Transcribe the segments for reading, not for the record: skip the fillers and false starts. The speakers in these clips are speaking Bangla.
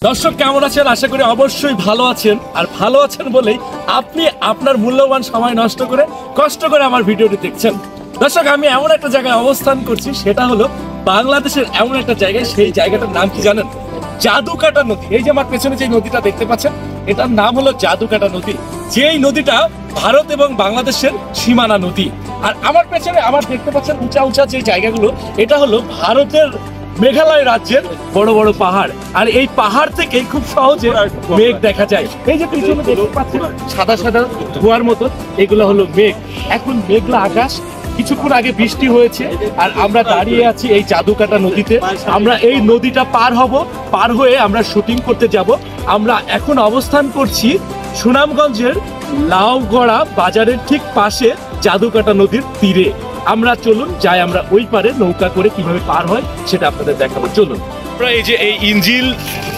দর্শক কেমন আছেন? আশা করি অবশ্যই ভালো আছেন। আর ভালো আছেন বলেই আপনি আপনার মূল্যবান সময় নষ্ট করে কষ্ট করে আমার ভিডিওটি দেখছেন। দর্শক, আমি এমন একটা জায়গায় অবস্থান করছি, সেটা হলো বাংলাদেশের এমন একটা জায়গায়। সেই জায়গাটার নাম কি জানেন? জাদুকাটা নদী। এই যে আমার পেছনে যে নদীটা দেখতে পাচ্ছেন, এটার নাম হলো জাদুকাটা নদী। যেই নদীটা ভারত এবং বাংলাদেশের সীমানা নদী। আর আমার পেছনে আমার দেখতে পাচ্ছেন উঁচা উঁচা যে জায়গাগুলো, এটা হলো ভারতের মেঘালয় রাজ্যের বড় বড় পাহাড়। আর এই পাহাড় থেকে খুব সহজে মেঘ দেখা যায়। এই যে পিছনে দেখতে পাচ্ছেন সাদা সাদা ধোয়ার মতো, এগুলো হলো মেঘ। এখন মেঘলা আকাশ, কিছুক্ষণ আগে বৃষ্টি হয়েছে, আর আমরা দাঁড়িয়ে আছি এই জাদুকাটা নদীতে। আমরা এই নদীটা পার হব, পার হয়ে আমরা শুটিং করতে যাব। আমরা এখন অবস্থান করছি সুনামগঞ্জের লাউগড়া বাজারের ঠিক পাশে জাদুকাটা নদীর তীরে। আমরা চলুন যাই, আমরা ওই পারে নৌকা করে কিভাবে পার হয় সেটা আপনাদের দেখাবো। চলুন। আমরা এই যে এই ইঞ্জিল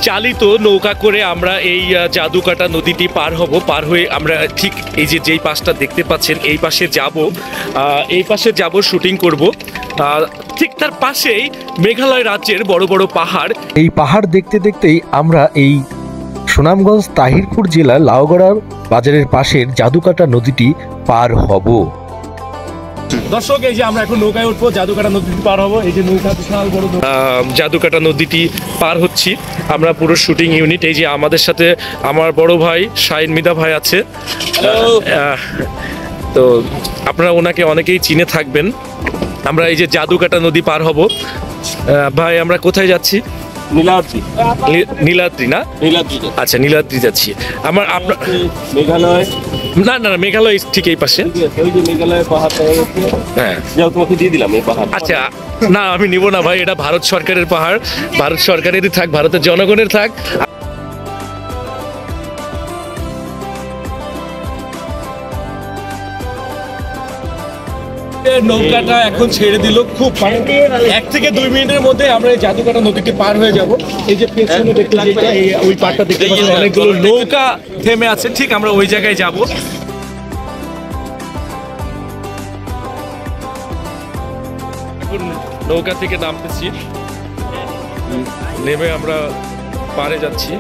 চালিত নৌকা করে আমরা এই জাদুকাটা নদীটি পার হব। পার হয়ে আমরা ঠিক এই যে যেই পাশটা দেখতে পাচ্ছেন এই পাশে যাব, এই পাশে যাব, শুটিং করব। ঠিক তার পাশেই মেঘালয় রাজ্যের বড় বড় পাহাড়। এই পাহাড় দেখতে দেখতেই আমরা এই সুনামগঞ্জ তাহিরপুর জেলার লাউগড়া বাজারের পাশের জাদুকাটা নদীটি পার হব। দর্শক, এই যে আমরা এখন নৌকায় উঠবো, জাদুকাটা নদীটি পার হবো। এই যে নৌকা, বিশাল বড় জাদুকাটা নদীটি পার হচ্ছি আমরা পুরো শুটিং ইউনিট। এই যে আমাদের সাথে আমার বড় ভাই শাহিন মিদা ভাই আছে। তো আপনারা ওনাকে অনেকেই চিনে থাকবেন। আমরা এই যে জাদুকাটা নদী পার হব। ভাই, আমরা কোথায় যাচ্ছি? নীলাদ্রি। নীলাদ্রি না? নীলাদ্রি। আচ্ছা, নীলাদ্রি যাচ্ছি। আমার আপনার মেঘালয়? না না, মেঘালয় ঠিক এই পাশে। ওই যে মেঘালয় পাহাড় দেখা যাচ্ছে। হ্যাঁ, যাও তোমাকে দিয়ে দিলাম এই পাহাড়। আচ্ছা, না আমি নিব না ভাই, এটা ভারত সরকারের পাহাড়। ভারত সরকারেরই থাক, ভারতের জনগণের থাক। নৌকাটা এখন ছেড়ে দিল। খুব 1 থেকে 2 মিনিটের মধ্যে আমরা এই জাদুকাটা নদীকে পার হয়ে যাব। এই যে পেছনে দেখতে ওই পাড়টা দেখতে পাচ্ছেন, অনেকগুলো নৌকা থেমে আছে। ঠিক আমরা ওই জায়গায় যাব। এখন নৌকা থেকে নামতেছি, নেমে আমরা পাড়ে যাচ্ছি।